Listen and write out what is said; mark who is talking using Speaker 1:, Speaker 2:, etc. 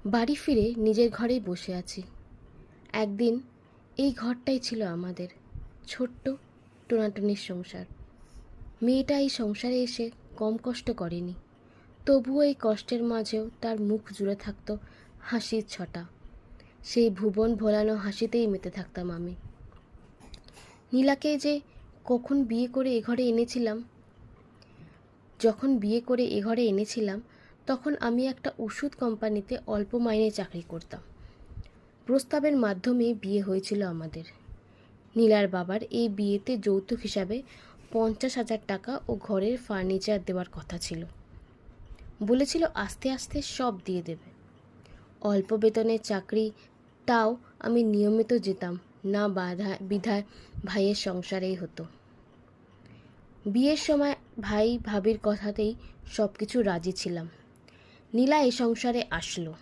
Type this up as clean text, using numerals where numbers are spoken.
Speaker 1: বাড়ি ফিরে নিজের ঘরেই বসে আছি। একদিন এই ঘরটাই ছিল আমাদের ছোট্ট টোনাটুনির সংসার। মেয়েটা এই সংসারে এসে কম কষ্ট করেনি, তবুও এই কষ্টের মাঝেও তার মুখ জুড়ে থাকতো হাসির ছটা। সেই ভুবন ভোলানো হাসিতেই মেতে থাকতাম আমি। নীলাকে যে কখন বিয়ে করে এ ঘরে এনেছিলাম, যখন বিয়ে করে এ ঘরে এনেছিলাম তখন আমি একটা ওষুধ কোম্পানিতে অল্প মাইনে চাকরি করতাম। প্রস্তাবের মাধ্যমে বিয়ে হয়েছিল আমাদের। নীলার বাবার এই বিয়েতে যৌতুক হিসাবে 50,000 টাকা ও ঘরের ফার্নিচার দেওয়ার কথা ছিল। বলেছিল আস্তে আস্তে সব দিয়ে দেবে। অল্প বেতনের চাকরি, তাও আমি নিয়মিত যেতাম না, বিধায় ভাইয়ের সংসারেই হতো। বিয়ের সময় ভাই ভাবির কথাতেই সব কিছু রাজি ছিলাম। নীলা এই সংসারে আসলো।